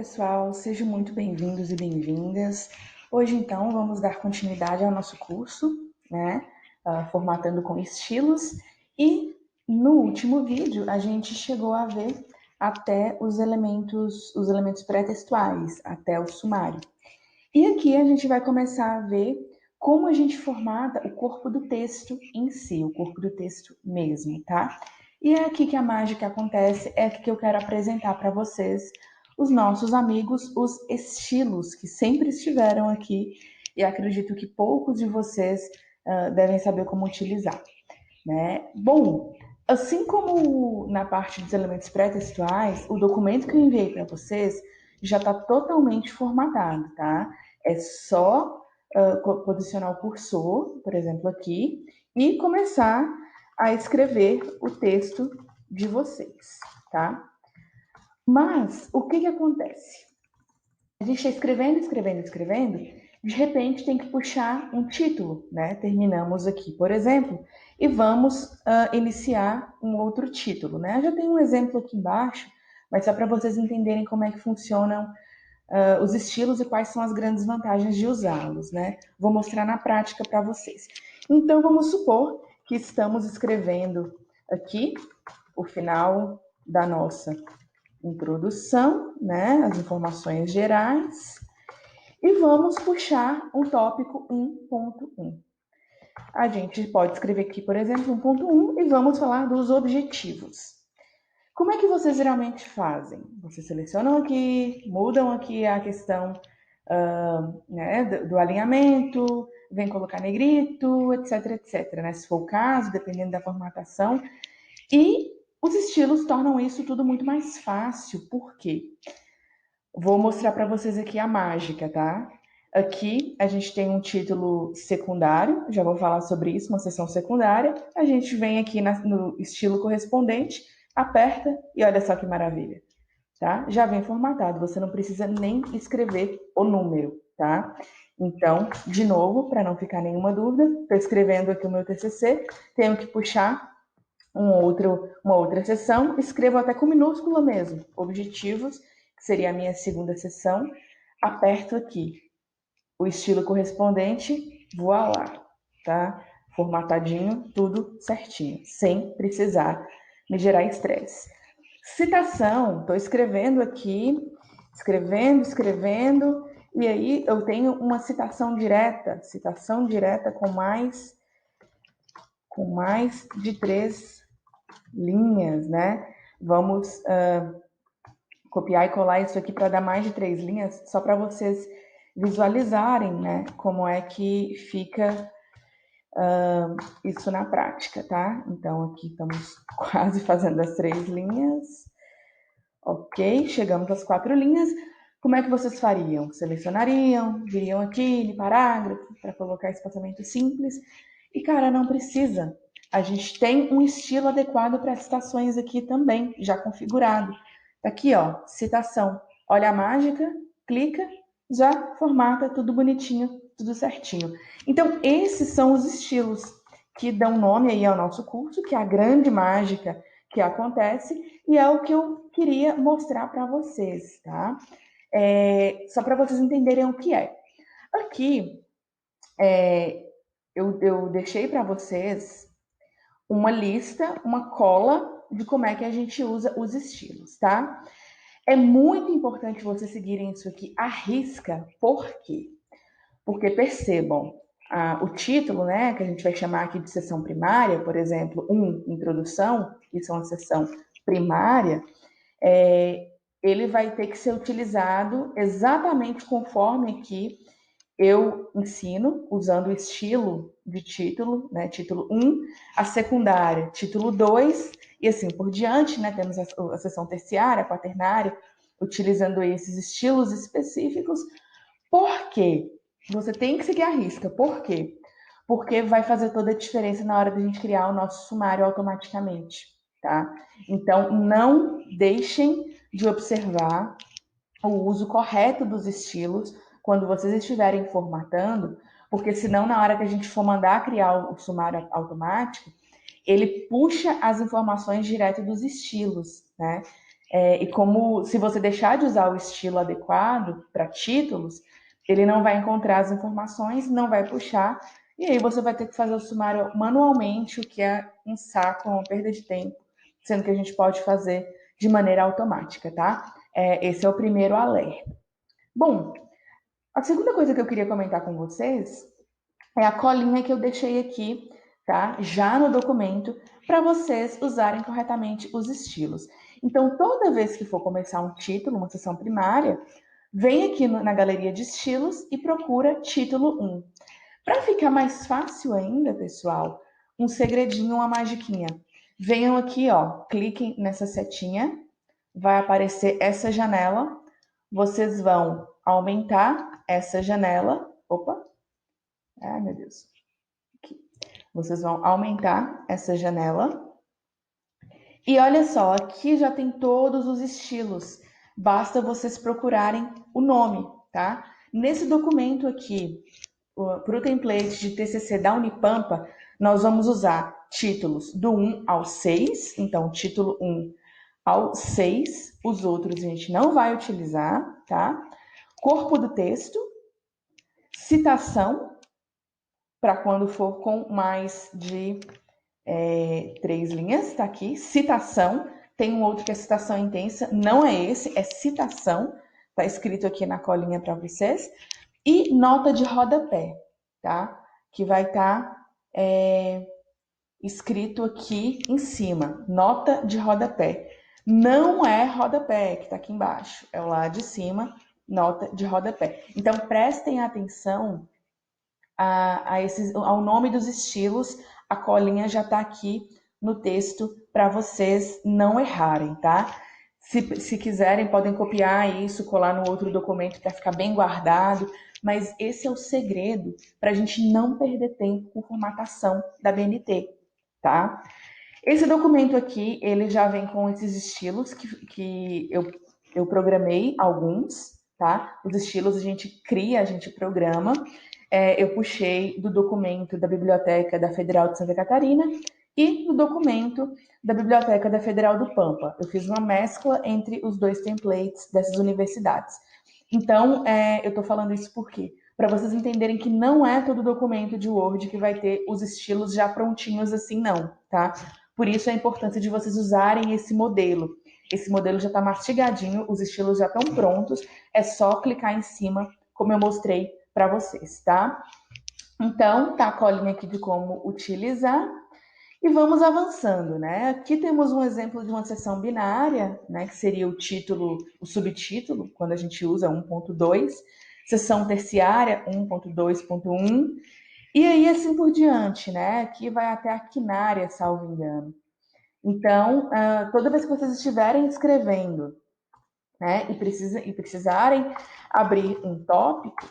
pessoal, sejam muito bem-vindos e bem-vindas. Hoje, então, vamos dar continuidade ao nosso curso, né? Formatando com estilos. E no último vídeo, a gente chegou a ver até os elementos pré-textuais, até o sumário. E aqui a gente vai começar a ver como a gente formata o corpo do texto em si, o corpo do texto mesmo, tá? E é aqui que a mágica acontece, é aqui que eu quero apresentar para vocês os nossos amigos, os estilos, que sempre estiveram aqui, e acredito que poucos de vocês devem saber como utilizar, né? Bom, assim como na parte dos elementos pré-textuais, o documento que eu enviei para vocês já está totalmente formatado, tá? É só posicionar o cursor, por exemplo, aqui, e começar a escrever o texto de vocês, tá? Mas, o que acontece? A gente está escrevendo, de repente tem que puxar um título, né? Terminamos aqui, por exemplo, e vamos iniciar um outro título, né? Eu já tenho um exemplo aqui embaixo, mas só para vocês entenderem como é que funcionam os estilos e quais são as grandes vantagens de usá-los, né? Vou mostrar na prática para vocês. Então, vamos supor que estamos escrevendo aqui o final da nossa introdução, né? As informações gerais. E vamos puxar o tópico 1.1. A gente pode escrever aqui, por exemplo, 1.1 e vamos falar dos objetivos. Como é que vocês geralmente fazem? Vocês selecionam aqui, mudam aqui a questão né, do alinhamento, vem colocar negrito, etc, etc, né? Se for o caso, dependendo da formatação. E os estilos tornam isso tudo muito mais fácil. Por quê? Vou mostrar para vocês aqui a mágica, tá? Aqui a gente tem um título secundário, já vou falar sobre isso, uma seção secundária. A gente vem aqui no estilo correspondente, aperta e olha só que maravilha, tá? Já vem formatado, você não precisa nem escrever o número, tá? Então, de novo, para não ficar nenhuma dúvida, estou escrevendo aqui o meu TCC, tenho que puxar uma outra seção, escrevo até com minúscula mesmo, objetivos, que seria a minha segunda seção, aperto aqui o estilo correspondente, voilá, tá? Formatadinho, tudo certinho, sem precisar me gerar estresse. Citação, estou escrevendo aqui, escrevendo, e aí eu tenho uma citação direta com mais de 3 linhas, né? Vamos copiar e colar isso aqui para dar mais de 3 linhas, só para vocês visualizarem, né? Como é que fica isso na prática, tá? Então, aqui estamos quase fazendo as 3 linhas. Ok, chegamos às 4 linhas. Como é que vocês fariam? Selecionariam, viriam aqui no parágrafo para colocar espaçamento simples. E, cara, não precisa. A gente tem um estilo adequado para citações aqui também, já configurado. Tá aqui, ó, citação. Olha a mágica, clica, já formata tudo bonitinho, tudo certinho. Então, esses são os estilos que dão nome aí ao nosso curso, que é a grande mágica que acontece, e é o que eu queria mostrar para vocês, tá? Só para vocês entenderem o que é. Aqui, eu deixei para vocês uma lista, uma cola de como é que a gente usa os estilos, tá? É muito importante vocês seguirem isso aqui à risca. Por quê? Porque percebam, o título, né, que a gente vai chamar aqui de seção primária, por exemplo, introdução, isso é uma seção primária, ele vai ter que ser utilizado exatamente conforme aqui eu ensino, usando o estilo de título, né, título 1, a secundária, título 2, e assim por diante, né, temos a seção terciária, a quaternária, utilizando esses estilos específicos. Por quê? Você tem que seguir a risca. Por quê? Porque vai fazer toda a diferença na hora da gente criar o nosso sumário automaticamente, tá? Então, não deixem de observar o uso correto dos estilos quando vocês estiverem formatando, porque senão na hora que a gente for mandar criar o sumário automático, ele puxa as informações direto dos estilos, né? E como se você deixar de usar o estilo adequado para títulos, ele não vai encontrar as informações, não vai puxar, e aí você vai ter que fazer o sumário manualmente, o que é um saco, uma perda de tempo, sendo que a gente pode fazer de maneira automática, tá? Esse é o primeiro alerta. Bom, a segunda coisa que eu queria comentar com vocês é a colinha que eu deixei aqui, tá? Já no documento, para vocês usarem corretamente os estilos. Então, toda vez que for começar um título, uma sessão primária, vem aqui na galeria de estilos e procura título 1. Para ficar mais fácil ainda, pessoal, um segredinho, uma magiquinha. Venham aqui, ó, cliquem nessa setinha, vai aparecer essa janela. Vocês vão aumentar essa janela. Opa, ai meu Deus. Aqui. Vocês vão aumentar essa janela. E olha só, aqui já tem todos os estilos. Basta vocês procurarem o nome, tá? Nesse documento aqui, para o template de TCC da Unipampa, nós vamos usar títulos do 1 ao 6. Então, título 1 ao 6. Os outros a gente não vai utilizar, tá? Corpo do texto, citação, para quando for com mais de 3 linhas, tá aqui. Citação, tem um outro que é citação intensa, não é esse, é citação, tá escrito aqui na colinha para vocês. E nota de rodapé, tá? Que vai estar escrito aqui em cima, nota de rodapé. Não é rodapé, que está aqui embaixo, é o lá de cima, nota de rodapé. Então, prestem atenção ao nome dos estilos, a colinha já está aqui no texto para vocês não errarem, tá? Se quiserem, podem copiar isso, colar no outro documento para ficar bem guardado, mas esse é o segredo para a gente não perder tempo com formatação da BNT, tá? Esse documento aqui, ele já vem com esses estilos que eu programei alguns, tá? Os estilos a gente cria, a gente programa. Eu puxei do documento da Biblioteca da Federal de Santa Catarina e do documento da Biblioteca da Federal do Pampa. Eu fiz uma mescla entre os dois templates dessas universidades. Então, eu estou falando isso por quê? Para vocês entenderem que não é todo documento de Word que vai ter os estilos já prontinhos assim, não, tá? Por isso a importância de vocês usarem esse modelo. Esse modelo já está mastigadinho, os estilos já estão prontos, é só clicar em cima, como eu mostrei para vocês, tá? Então, tá a colinha aqui de como utilizar. E vamos avançando, né? Aqui temos um exemplo de uma seção binária, né? Que seria o título, o subtítulo, quando a gente usa 1.2, seção terciária 1.2.1, e aí assim por diante, né? Aqui vai até a quinária, salvo engano. Então, toda vez que vocês estiverem escrevendo, né? E precisarem abrir um tópico,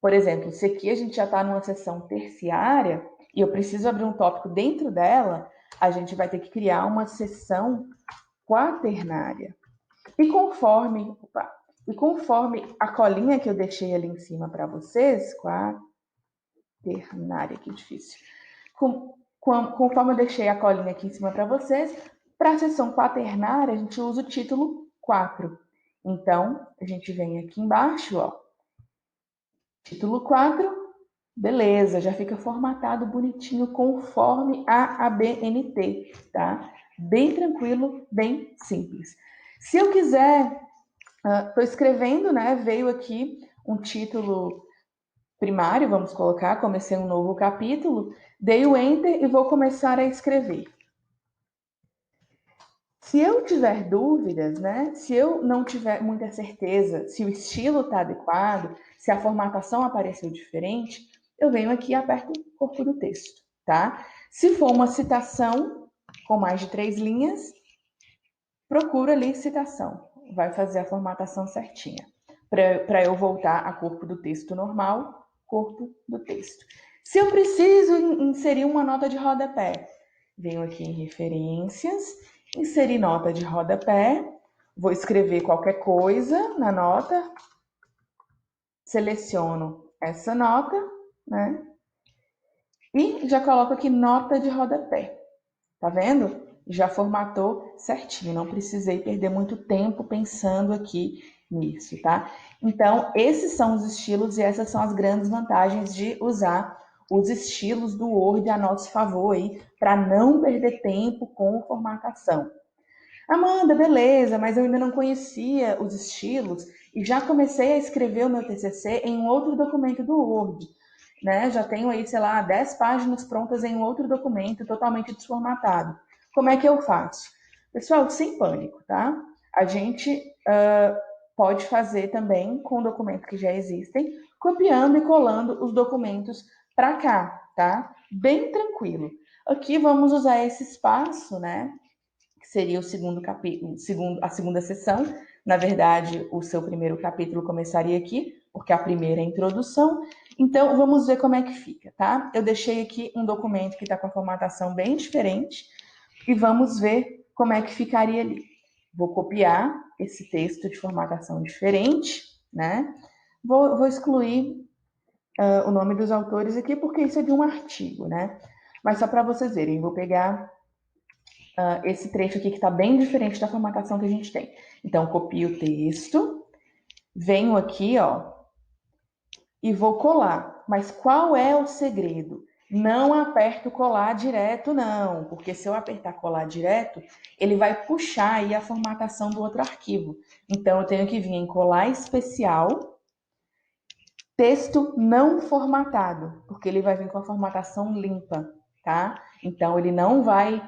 por exemplo, se aqui a gente já está numa seção terciária e eu preciso abrir um tópico dentro dela, a gente vai ter que criar uma seção quaternária. E conforme a colinha que eu deixei ali em cima para vocês, quaternária, que difícil. Conforme eu deixei a colinha aqui em cima para vocês, para a seção quaternária, a gente usa o título 4. Então, a gente vem aqui embaixo, ó, título 4, beleza, já fica formatado bonitinho conforme a ABNT, tá? Bem tranquilo, bem simples. Se eu quiser, estou escrevendo, né? Veio aqui um título primário, vamos colocar, comecei um novo capítulo, dei o Enter e vou começar a escrever. Se eu tiver dúvidas, né? Se eu não tiver muita certeza se o estilo está adequado, se a formatação apareceu diferente, eu venho aqui e aperto o corpo do texto, tá? Se for uma citação com mais de 3 linhas, procura ali citação. Vai fazer a formatação certinha. Para eu voltar a corpo do texto normal, corpo do texto. Se eu preciso inserir uma nota de rodapé, venho aqui em referências, inserir nota de rodapé, vou escrever qualquer coisa na nota, seleciono essa nota, né? E já coloco aqui nota de rodapé. Tá vendo? Já formatou certinho, não precisei perder muito tempo pensando aqui nisso, tá? Então, esses são os estilos e essas são as grandes vantagens de usar os estilos do Word a nosso favor aí, para não perder tempo com formatação. Amanda, beleza, mas eu ainda não conhecia os estilos e já comecei a escrever o meu TCC em um outro documento do Word, né? Já tenho aí, sei lá, 10 páginas prontas em um outro documento totalmente desformatado. Como é que eu faço? Pessoal, sem pânico, tá? A gente pode fazer também com documentos que já existem, copiando e colando os documentos para cá, tá? Bem tranquilo. Aqui vamos usar esse espaço, né? Que seria o segundo capítulo, a segunda sessão. Na verdade, o seu primeiro capítulo começaria aqui, porque a primeira é a introdução. Então, vamos ver como é que fica, tá? Eu deixei aqui um documento que está com a formatação bem diferente e vamos ver como é que ficaria ali. Vou copiar esse texto de formatação diferente, né? Vou excluir o nome dos autores aqui, porque isso é de um artigo, né? Mas só para vocês verem, vou pegar esse trecho aqui que está bem diferente da formatação que a gente tem. Então, copio o texto, venho aqui, ó, e vou colar. Mas qual é o segredo? Não aperto colar direto, não, porque se eu apertar colar direto, ele vai puxar aí a formatação do outro arquivo. Então, eu tenho que vir em colar especial, texto não formatado, porque ele vai vir com a formatação limpa, tá? Então, ele não vai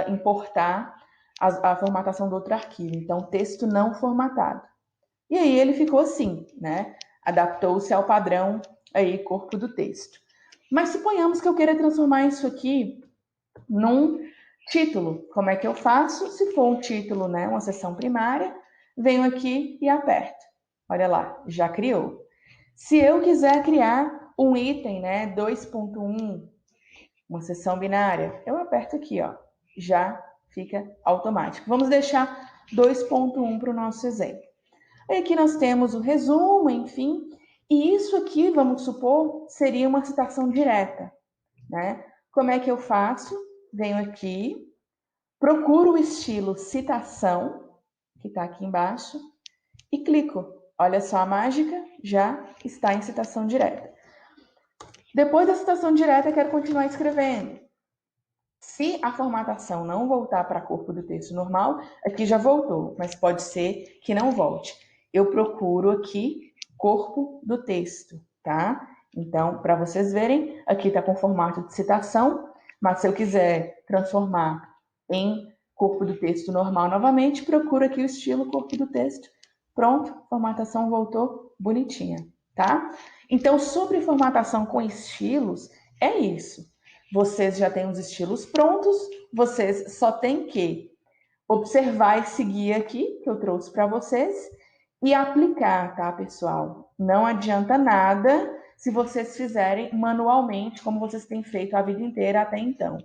importar a formatação do outro arquivo. Então, texto não formatado. E aí ele ficou assim, né? Adaptou-se ao padrão aí, corpo do texto. Mas suponhamos que eu queira transformar isso aqui num título. Como é que eu faço? Se for um título, né, uma seção primária, venho aqui e aperto. Olha lá, já criou. Se eu quiser criar um item, né, 2.1, uma seção binária, eu aperto aqui, ó, já fica automático. Vamos deixar 2.1 para o nosso exemplo. Aqui nós temos o resumo, enfim, e isso aqui, vamos supor, seria uma citação direta, né? Como é que eu faço? Venho aqui, procuro o estilo citação, que está aqui embaixo, e clico. Olha só a mágica, já está em citação direta. Depois da citação direta, quero continuar escrevendo. Se a formatação não voltar para corpo do texto normal, aqui já voltou, mas pode ser que não volte. Eu procuro aqui corpo do texto, tá? Então, para vocês verem, aqui está com formato de citação, mas se eu quiser transformar em corpo do texto normal novamente, procuro aqui o estilo corpo do texto. Pronto, formatação voltou bonitinha, tá? Então, sobre formatação com estilos, é isso. Vocês já têm os estilos prontos, vocês só têm que observar esse guia aqui que eu trouxe para vocês e aplicar, tá, pessoal? Não adianta nada se vocês fizerem manualmente, como vocês têm feito a vida inteira até então.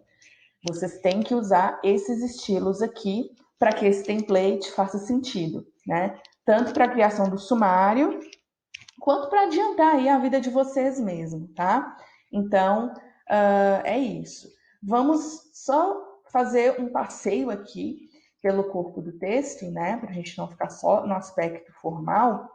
Vocês têm que usar esses estilos aqui para que esse template faça sentido, né? Tanto para a criação do sumário, quanto para adiantar aí a vida de vocês mesmo, tá? Então, é isso. Vamos só fazer um passeio aqui pelo corpo do texto, né? Para a gente não ficar só no aspecto formal.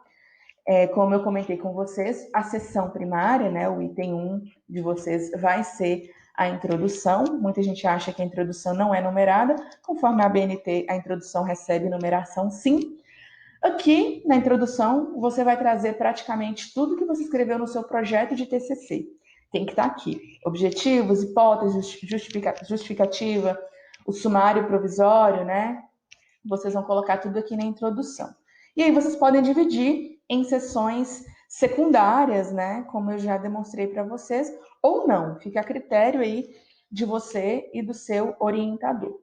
Como eu comentei com vocês, a seção primária, né? O item 1 de vocês vai ser a introdução. Muita gente acha que a introdução não é numerada. Conforme a BNT, a introdução recebe numeração, sim. Aqui, na introdução, você vai trazer praticamente tudo que você escreveu no seu projeto de TCC. Tem que estar aqui. Objetivos, hipóteses, justificativa, o sumário provisório, né? Vocês vão colocar tudo aqui na introdução. E aí vocês podem dividir em sessões secundárias, né? Como eu já demonstrei para vocês, ou não. Fica a critério aí de você e do seu orientador.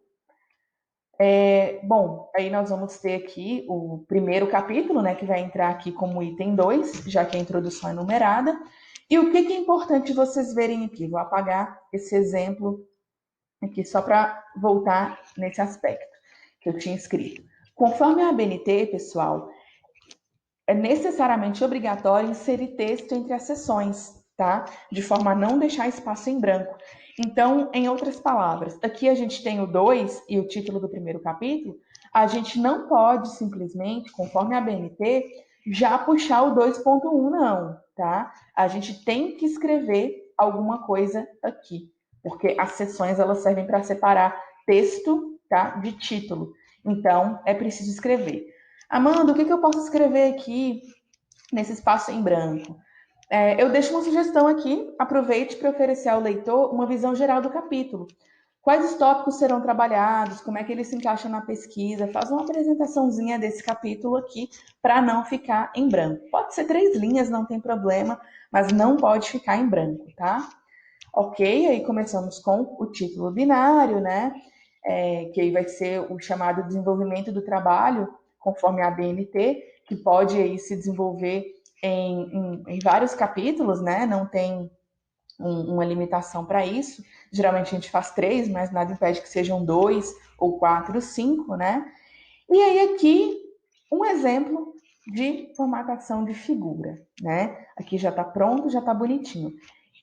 Bom, aí nós vamos ter aqui o primeiro capítulo, né, que vai entrar aqui como item 2, já que a introdução é numerada. E o que é importante vocês verem aqui? Vou apagar esse exemplo aqui só para voltar nesse aspecto que eu tinha escrito. Conforme a ABNT, pessoal, é necessariamente obrigatório inserir texto entre as sessões, tá? De forma a não deixar espaço em branco. Então, em outras palavras, aqui a gente tem o 2 e o título do primeiro capítulo, a gente não pode simplesmente, conforme a BNT, já puxar o 2.1, não, tá? A gente tem que escrever alguma coisa aqui, porque as seções elas servem para separar texto, tá, de título. Então, é preciso escrever. Amanda, o que eu posso escrever aqui nesse espaço em branco? Eu deixo uma sugestão aqui, aproveite para oferecer ao leitor uma visão geral do capítulo. Quais os tópicos serão trabalhados, como é que ele se encaixa na pesquisa, faz uma apresentaçãozinha desse capítulo aqui para não ficar em branco. Pode ser 3 linhas, não tem problema, mas não pode ficar em branco, tá? Ok, aí começamos com o título binário, né? Que aí vai ser o chamado desenvolvimento do trabalho, conforme a BNT, que pode aí se desenvolver em vários capítulos, né? Não tem uma limitação para isso. Geralmente a gente faz 3, mas nada impede que sejam 2 ou 4, 5, né? E aí aqui um exemplo de formatação de figura, né? Aqui já está pronto, já está bonitinho.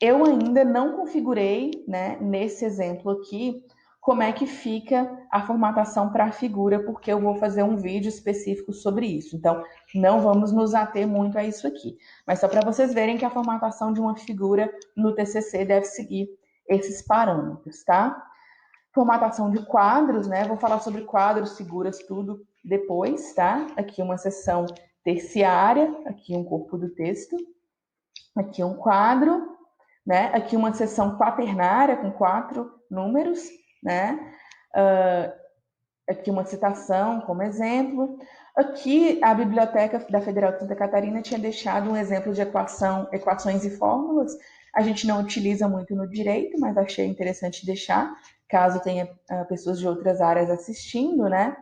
Eu ainda não configurei, né, nesse exemplo aqui, como é que fica a formatação para a figura, porque eu vou fazer um vídeo específico sobre isso. Então, não vamos nos ater muito a isso aqui. Mas só para vocês verem que a formatação de uma figura no TCC deve seguir esses parâmetros, tá? Formatação de quadros, né? Vou falar sobre quadros, figuras, tudo depois, tá? Aqui uma seção terciária, aqui um corpo do texto, aqui um quadro, né? Aqui uma seção quaternária com 4 números, né? Aqui uma citação como exemplo. Aqui a Biblioteca da Federal de Santa Catarina tinha deixado um exemplo de equações e fórmulas. A gente não utiliza muito no direito, mas achei interessante deixar, caso tenha pessoas de outras áreas assistindo, né?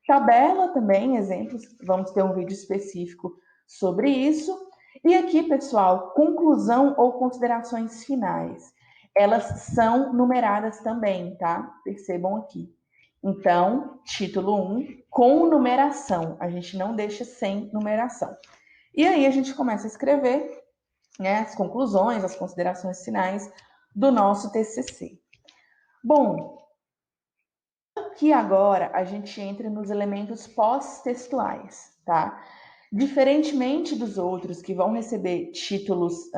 Tabela também, exemplos, vamos ter um vídeo específico sobre isso. E aqui, pessoal, conclusão ou considerações finais. Elas são numeradas também, tá? Percebam aqui. Então, título 1, com numeração. A gente não deixa sem numeração. E aí a gente começa a escrever, né, as conclusões, as considerações finais do nosso TCC. Bom, aqui agora a gente entra nos elementos pós-textuais, tá? Diferentemente dos outros que vão receber títulos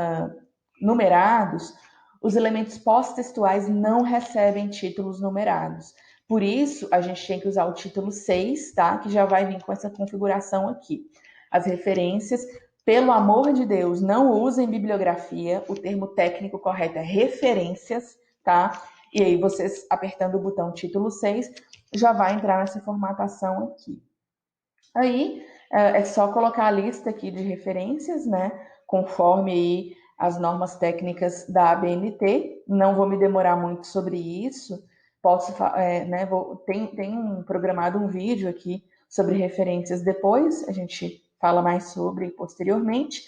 numerados, os elementos pós-textuais não recebem títulos numerados. Por isso, a gente tem que usar o título 6, tá? Que já vai vir com essa configuração aqui. As referências, pelo amor de Deus, não usem bibliografia, o termo técnico correto é referências, tá? E aí, vocês apertando o botão título 6, já vai entrar nessa formatação aqui. Aí, é só colocar a lista aqui de referências, né? Conforme aí as normas técnicas da ABNT. Não vou me demorar muito sobre isso. Posso, né? Tem programado um vídeo aqui sobre referências depois. A gente fala mais sobre posteriormente.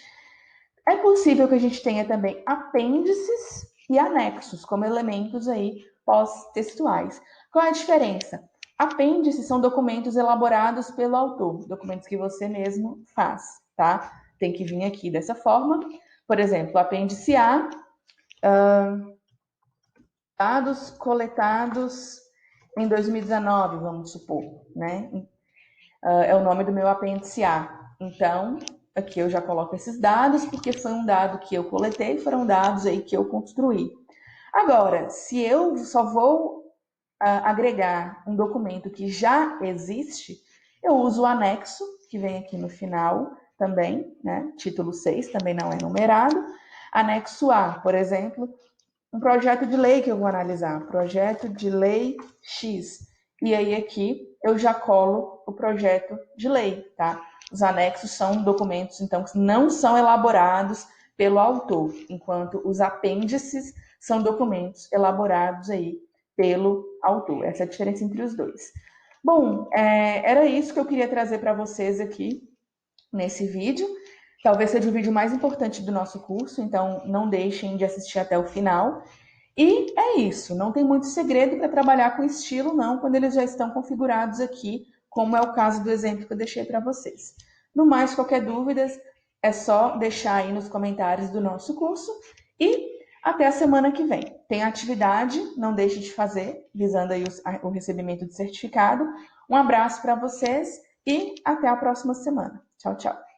É possível que a gente tenha também apêndices e anexos como elementos aí pós-textuais. Qual é a diferença? Apêndices são documentos elaborados pelo autor, documentos que você mesmo faz, tá? Tem que vir aqui dessa forma. Por exemplo, apêndice A, dados coletados em 2019, vamos supor, né? É o nome do meu apêndice A. Então, aqui eu já coloco esses dados, porque foi um dado que eu coletei, foram dados aí que eu construí. Agora, se eu só vou agregar um documento que já existe, eu uso o anexo, que vem aqui no final também, né? Título 6, também não é numerado. Anexo A, por exemplo, um projeto de lei que eu vou analisar, projeto de lei X. E aí aqui eu já colo o projeto de lei, tá? Os anexos são documentos, então, que não são elaborados pelo autor, enquanto os apêndices são documentos elaborados aí pelo autor. Essa é a diferença entre os dois. Bom, era isso que eu queria trazer para vocês aqui nesse vídeo. Talvez seja o vídeo mais importante do nosso curso, então não deixem de assistir até o final. E é isso, não tem muito segredo para trabalhar com estilo, não, quando eles já estão configurados aqui, como é o caso do exemplo que eu deixei para vocês. No mais, qualquer dúvida, é só deixar aí nos comentários do nosso curso. E até a semana que vem. Tem atividade, não deixe de fazer, visando aí o recebimento do certificado. Um abraço para vocês e até a próxima semana. Tchau, tchau.